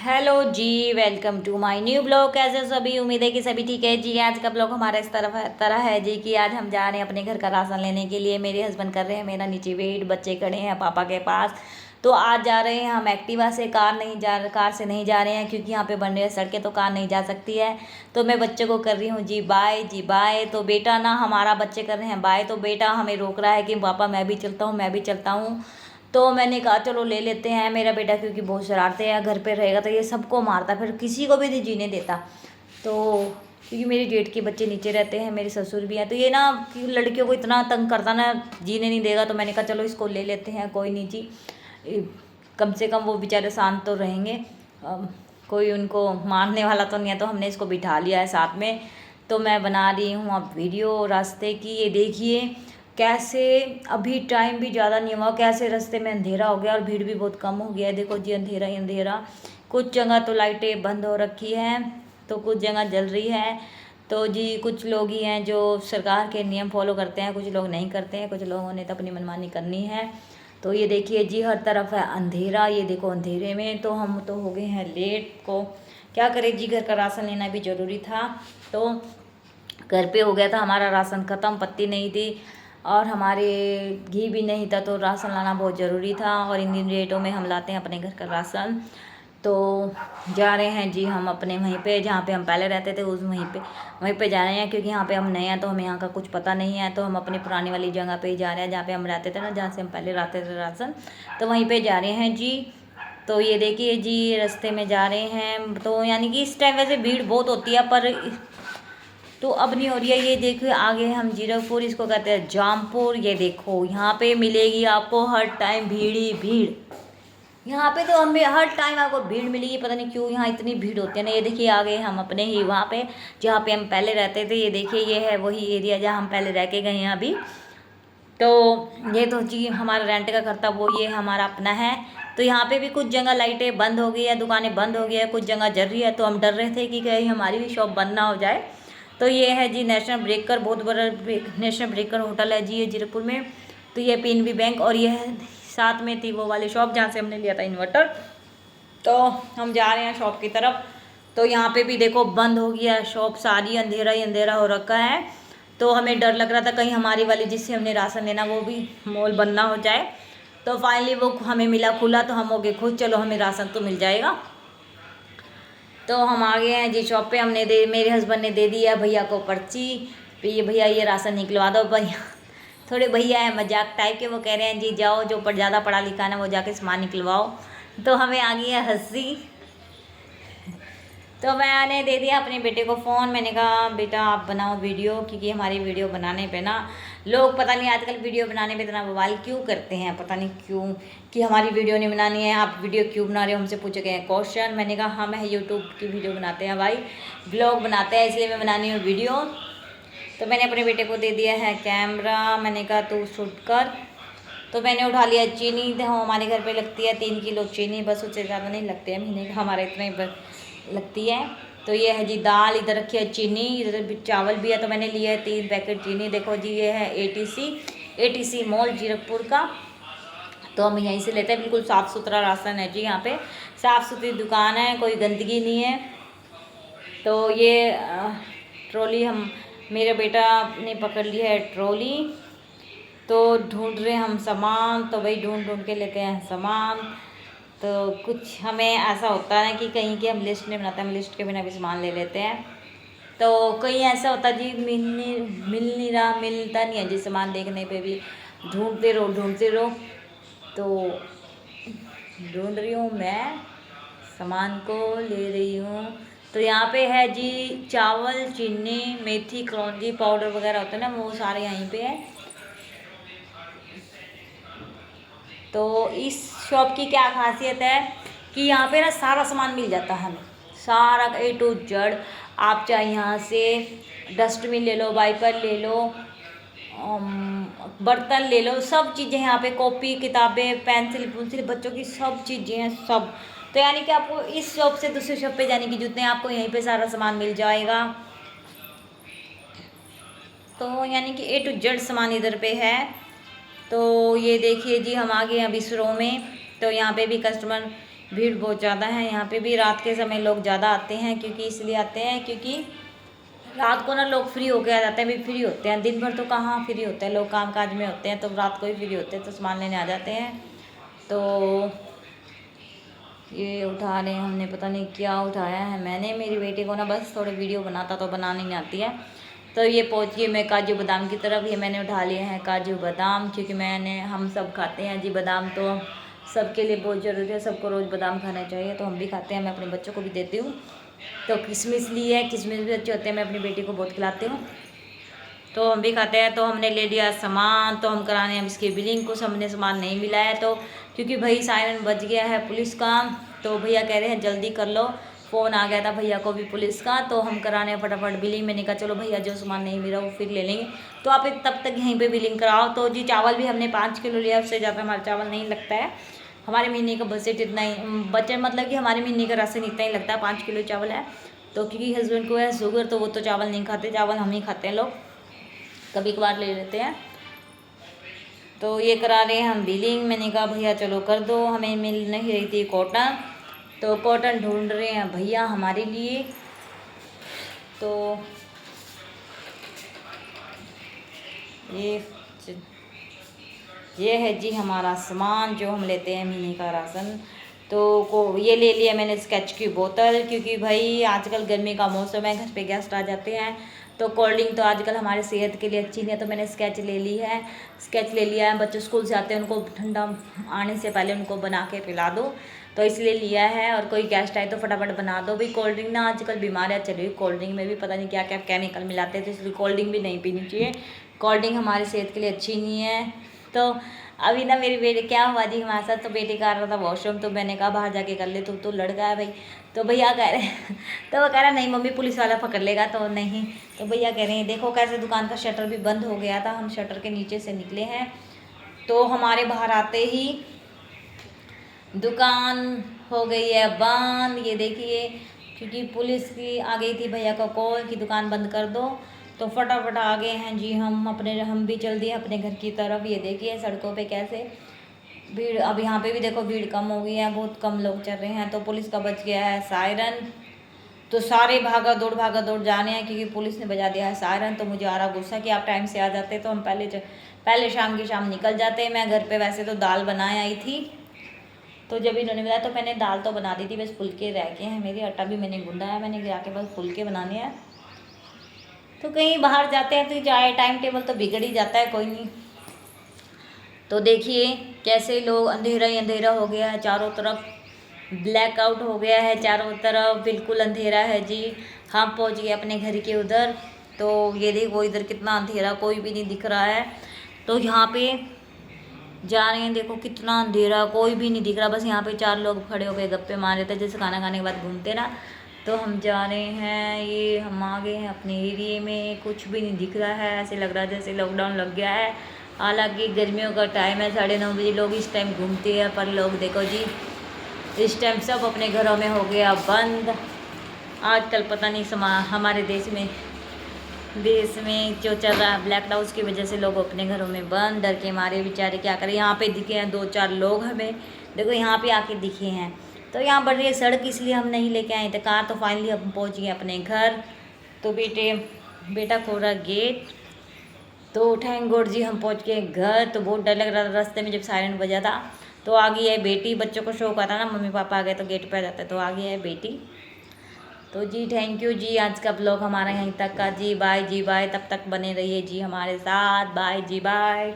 Hello ji, welcome to my new blog. कैसे हो सभी? उम्मीद है कि सभी ठीक है जी। आज का ब्लॉग हमारा इस तरह है जी कि आज हम जा रहे हैं अपने घर का राशन लेने के लिए। मेरे हस्बैंड कर रहे हैं मेरा नीचे वेट, बच्चे खड़े हैं पापा के पास। तो आज जा रहे हैं हम एक्टिवा से, कार से नहीं जा रहे हैं क्योंकि यहाँ पे बन रही है सड़कें, तो कार नहीं जा सकती है। तो मैं बच्चे को कर रही हूँ जी बाय, जी बाय। तो बेटा ना, हमारा बच्चे कर रहे हैं बाय, तो बेटा हमें रोक रहा है कि पापा मैं भी चलता हूँ, मैं भी चलता हूँ। तो मैंने कहा चलो ले लेते हैं। मेरा बेटा क्योंकि बहुत शरारते हैं, घर पे रहेगा तो ये सबको मारता, फिर किसी को भी नहीं जीने देता। तो क्योंकि मेरे जेठ के बच्चे नीचे रहते हैं, मेरे ससुर भी हैं, तो ये ना कि लड़कियों को इतना तंग करता ना, जीने नहीं देगा। तो मैंने कहा चलो इसको ले लेते हैं, कोई नहीं जी, कम से कम वो बेचारे शांत तो रहेंगे, कोई उनको मारने वाला तो नहीं है। तो हमने इसको बिठा लिया है साथ में। तो मैं बना रही हूँ अब वीडियो रास्ते की। ये देखिए कैसे अभी टाइम भी ज़्यादा नहीं हुआ, कैसे रास्ते में अंधेरा हो गया और भीड़ भी बहुत कम हो गया है। देखो जी, अंधेरा ही अंधेरा। कुछ जगह तो लाइटें बंद हो रखी हैं, तो कुछ जगह जल रही है। तो जी कुछ लोग ही हैं जो सरकार के नियम फॉलो करते हैं, कुछ लोग नहीं करते हैं, कुछ लोगों ने तो अपनी मनमानी करनी है। तो ये देखिए जी, हर तरफ है अंधेरा। ये देखो अंधेरे में तो हम तो हो गए हैं लेट। को क्या करें जी, घर का राशन लेना भी ज़रूरी था। तो घर पे हो गया था हमारा राशन ख़त्म, पत्ती नहीं थी और हमारे घी भी नहीं था, तो राशन लाना बहुत ज़रूरी था। और इन दिन रेटों में हम लाते हैं अपने घर का राशन। तो जा रहे हैं जी हम अपने वहीं पे जहाँ पे हम पहले रहते थे, उस वहीं पे जा रहे हैं क्योंकि यहाँ पे हम नए हैं, तो हमें यहाँ का कुछ पता नहीं है। तो हम अपनी पुरानी वाली जगह पे ही जा रहे हैं जहाँ पे हम रहते थे ना, जहाँ से हम पहले रहते थे राशन, तो वहीं पे जा रहे हैं जी। तो ये देखिए जी, रास्ते में जा रहे हैं। तो यानी कि इस टाइम वैसे भीड़ बहुत होती है, पर तो अब नहीं हो रही है। ये देखिए आगे हम जीरकपुर, इसको कहते हैं जामपुर। ये देखो यहाँ पे मिलेगी आपको हर टाइम भीड़ ही भीड़। यहाँ पे तो हमें हर टाइम आपको भीड़ मिलेगी, पता नहीं क्यों यहाँ इतनी भीड़ होती है ना। ये देखिए आगे हम अपने ही वहाँ पे जहाँ पे हम पहले रहते थे, ये देखिए ये है वही एरिया जहाँ हम पहले रह के गए हैं अभी। तो ये तो जी हमारा रेंट का घर था, वो ये हमारा अपना है। तो यहाँ पे भी कुछ जगह लाइटें बंद हो गई है, दुकानें बंद हो गई है, कुछ जगह जल रही है। तो हम डर रहे थे कि कहीं हमारी भी शॉप बंद ना हो जाए। तो ये है जी नेशनल ब्रेकर, बहुत बड़ा नेशनल ब्रेकर होटल है जी ये जीरकपुर में। तो ये पीएनबी बैंक, और ये साथ में थी वो वाली शॉप जहाँ से हमने लिया था इन्वर्टर। तो हम जा रहे हैं शॉप की तरफ। तो यहाँ पे भी देखो बंद हो गया शॉप सारी, अंधेरा ही अंधेरा हो रखा है। तो हमें डर लग रहा था कहीं हमारी वाली जिससे हमने राशन लेना वो भी मॉल बंद ना हो जाए। तो फाइनली वो हमें मिला खुला, तो हम हो गए खुश, चलो हमें राशन तो मिल जाएगा। तो हम आ गए हैं जी शॉप पे। मेरे हस्बैंड ने दे दिया भैया को पर्ची, ये भैया ये राशन निकलवा दो भैया। थोड़े भैया है मजाक टाइप के, वो कह रहे हैं जी जाओ जो ज़्यादा पढ़ा लिखा ना वो जाके सामान निकलवाओ। तो हमें आ गई है हंसी। तो मैंने दे दिया अपने बेटे को फ़ोन। मैंने कहा बेटा आप बनाओ वीडियो, क्योंकि हमारी वीडियो बनाने पे ना लोग पता नहीं आजकल वीडियो बनाने पे इतना बवाल क्यों करते हैं, पता नहीं क्यों, कि हमारी वीडियो नहीं बनानी है, आप वीडियो क्यों बना रहे हो, हमसे पूछे गए क्वेश्चन। मैंने कहा हम है यूट्यूब की वीडियो बनाते हैं भाई, ब्लॉग बनाते हैं, इसलिए मैं बनानी हूँ वीडियो। तो मैंने अपने बेटे को दे दिया है कैमरा। मैंने कहा तू शूट कर। तो मैंने उठा लिया चीनी। तो हमारे घर पे लगती है 3 किलो चीनी, बस उससे ज़्यादा नहीं लगती है महीने का, हमारा इतना ही लगती है। तो ये है जी दाल, इधर रखी है चीनी, इधर भी चावल भी है। तो मैंने लिया है 3 पैकेट चीनी। देखो जी ये है एटीसी मॉल जीरकपुर का। तो हम यहीं से लेते हैं, बिल्कुल साफ़ सुथरा राशन है जी यहाँ पे, साफ़ सुथरी दुकान है, कोई गंदगी नहीं है। तो ये ट्रॉली हम, मेरा बेटा ने पकड़ ली है ट्रॉली। तो ढूंढ रहे हम सामान, तो भाई ढूंढ ढूंढ के लेते हैं सामान। तो कुछ हमें ऐसा होता है कि कहीं की हम लिस्ट नहीं बनाते, हम लिस्ट के बिना भी सामान ले लेते हैं। तो कहीं ऐसा होता है जी मिलता नहीं है जी सामान, देखने पे भी ढूंढते रहो। तो ढूंढ रही हूँ मैं, सामान को ले रही हूँ। तो यहाँ पे है जी चावल, चीनी, मेथी, कलौंजी पाउडर वगैरह होता है ना, वो सारे यहीं पे है। तो इस शॉप की क्या खासियत है कि यहाँ पे ना सारा सामान मिल जाता है हमें, सारा A to Z। आप चाहे यहाँ से डस्टबिन ले लो, वाइपर ले लो, बर्तन ले लो, सब चीज़ें यहाँ पे, कॉपी किताबें पेंसिल बच्चों की सब चीज़ें हैं सब। तो यानी कि आपको इस शॉप से दूसरी शॉप पे जाने की जरूरत नहीं, आपको यहीं पे सारा सामान मिल जाएगा। तो यानी कि A to Z सामान इधर पे है। तो ये देखिए जी हम आ गए हैं अभी शुरू में। तो यहाँ पे भी कस्टमर भीड़ बहुत ज़्यादा है। यहाँ पे भी रात के समय लोग ज़्यादा आते हैं, क्योंकि इसलिए आते हैं क्योंकि रात को ना लोग फ्री होके आ जाते हैं, भी फ्री होते हैं। दिन भर तो कहाँ फ्री होते हैं, लोग काम काज में होते हैं, तो रात को ही फ्री होते हैं, तो सामान लेने आ जाते हैं। तो ये उठा रहे हैं, हमने पता नहीं क्या उठाया है। मैंने मेरी बेटी को ना बस थोड़े वीडियो बनाता तो बनाने नहीं आती है। तो ये पहुँच गई मैं काजू बादाम की तरफ। ये मैंने उठा लिए हैं काजू बादाम, क्योंकि हम सब खाते हैं जी बादाम, तो सबके लिए बहुत ज़रूरी है, सबको रोज़ बादाम खाना चाहिए, तो हम भी खाते हैं, मैं अपने बच्चों को भी देती हूँ। तो किशमिश ली है, किशमिश भी अच्छे होते हैं, मैं अपनी बेटी को बहुत खिलाती हूँ, तो हम भी खाते हैं। तो हमने ले लिया सामान, तो हम कराने हम इसकी बिलिंग। कुछ हमने सामान नहीं मिला है, तो क्योंकि भाई सायरन बज गया है पुलिस का, तो भैया कह रहे हैं जल्दी कर लो। फ़ोन आ गया था भैया को भी पुलिस का, तो हम कराने फटाफट बिलिंग। मैंने कहा चलो भैया जो सामान नहीं मिला वो फिर ले लेंगे, तो आप तब तक यहीं पे बिलिंग कराओ। तो जी चावल भी हमने 5 किलो लिया, उससे ज़्यादा हमारा चावल नहीं लगता है। हमारे महीने का बजट इतना ही बजट, मतलब कि हमारे महीने का राशन इतना ही लगता है, 5 किलो चावल है। तो क्योंकि हस्बैंड को है शुगर, तो वो तो चावल नहीं खाते, चावल हम ही खाते हैं लोग, कभी कभार ले लेते हैं। तो ये करा रहे हैं हम बिलिंग। मैंने कहा भैया चलो कर दो, हमें मिल नहीं रही थी कॉटन, तो कॉटन ढूंढ रहे हैं भैया हमारे लिए। तो ये है जी हमारा सामान जो हम लेते हैं महीने का राशन। तो ये ले लिया मैंने स्केच की बोतल, क्योंकि भाई आजकल गर्मी का मौसम है, घर पे गेस्ट आ जाते हैं, तो कोल्ड ड्रिंक तो आजकल हमारे सेहत के लिए अच्छी नहीं है, तो मैंने स्केच ले ली है, स्केच ले लिया है। बच्चे स्कूल से आते हैं, उनको ठंडा आने से पहले उनको बना के पिला दो, तो इसलिए लिया है। और कोई गेस्ट आए तो फटाफट बना दो। भाई कोल्ड ड्रिंक ना आजकल बीमारियाँ चल रही, कोल्ड ड्रिंक में भी पता नहीं क्या क्या केमिकल मिलाते हैं, तो इसलिए कोल्ड ड्रिंक भी नहीं पीनी चाहिए। कोल्ड ड्रिंक हमारी सेहत के लिए अच्छी नहीं है। तो अभी ना मेरी बेटी क्या हुआ जी हमारे साथ, तो बेटी का रहा था वॉशरूम, तो मैंने कहा बाहर जाके कर ले, तो लड़का है भाई, तो भैया कह रहे तो वो कह रहा नहीं मम्मी पुलिस वाला पकड़ लेगा, तो नहीं, तो भैया कह रहे हैं देखो कैसे दुकान का शटर भी बंद हो गया था, हम शटर के नीचे से निकले हैं, तो हमारे बाहर आते ही दुकान हो गई है बंद। ये देखिए, क्योंकि पुलिस की आ गई थी भैया का कॉल कि दुकान बंद कर दो, तो फटाफट आ गए हैं जी हम भी चल दिए अपने घर की तरफ। ये देखिए सड़कों पे कैसे भीड़, अब यहाँ पे भी देखो भीड़ कम हो गई है, बहुत कम लोग चल रहे हैं। तो पुलिस का बज गया है सायरन, तो सारे भागा दौड़ जाने हैं, क्योंकि पुलिस ने बजा दिया है सायरन। तो मुझे आ रहा गुस्सा कि आप टाइम से आ जाते तो हम पहले शाम की शाम निकल जाते। मैं घर पे वैसे तो दाल बनाए आई थी, तो जब इन्होंने बताया तो मैंने दाल तो बना दी थी, बस फुलके रह गए हैं मेरे, आटा भी मैंने गूंदा है, मैंने गिरा के बस फुलके बनाने हैं। तो कहीं बाहर जाते हैं तो जाए टाइम टेबल तो बिगड़ ही जाता है, कोई नहीं। तो देखिए कैसे लोग, अंधेरा ही अंधेरा हो गया है चारों तरफ, ब्लैकआउट हो गया है चारों तरफ, बिल्कुल अंधेरा है जी। हम पहुंच गए अपने घर के उधर, तो ये देखो इधर कितना अंधेरा, कोई भी नहीं दिख रहा है। तो यहाँ पे जा रहे हैं, देखो कितना अंधेरा, कोई भी नहीं दिख रहा, बस यहाँ पे 4 लोग खड़े हो गए गप्पे मार रहे थे, जैसे खाना खाने के बाद घूमते ना। तो हम जा रहे हैं, ये हम आ गए हैं अपने एरिए में, कुछ भी नहीं दिख रहा है, ऐसे लग रहा है जैसे लॉकडाउन लग गया है। हालांकि गर्मियों का टाइम है, 9:30 बजे लोग इस टाइम घूमते हैं, पर लोग देखो जी इस टाइम सब अपने घरों में हो गया बंद। आजकल पता नहीं हमारे देश में जो चल रहा है ब्लैकआउट की वजह से लोग अपने घरों में बंद, डर के मारे बेचारे क्या करें। यहाँ पे दिखे हैं 2-4 लोग हमें, देखो यहाँ पे आके दिखे हैं। तो यहाँ बढ़ रही है सड़क, इसलिए हम नहीं लेके आए थे कार। तो फाइनली हम पहुँच गए अपने घर। तो बेटा खोल रहा गेट, तो थैंक गॉड जी हम पहुँच गए घर। तो बहुत डर लग रहा था रास्ते में जब सायरन बजा था। तो आ गई है बेटी, बच्चों को शौक आता ना मम्मी पापा आ गए तो गेट पे आ जाता है, तो आ गई है बेटी। तो जी थैंक यू जी, आज का ब्लॉग हमारा यहीं तक का जी, बाय जी बाय। तब तक बने रहिए जी हमारे साथ, बाय जी बाय।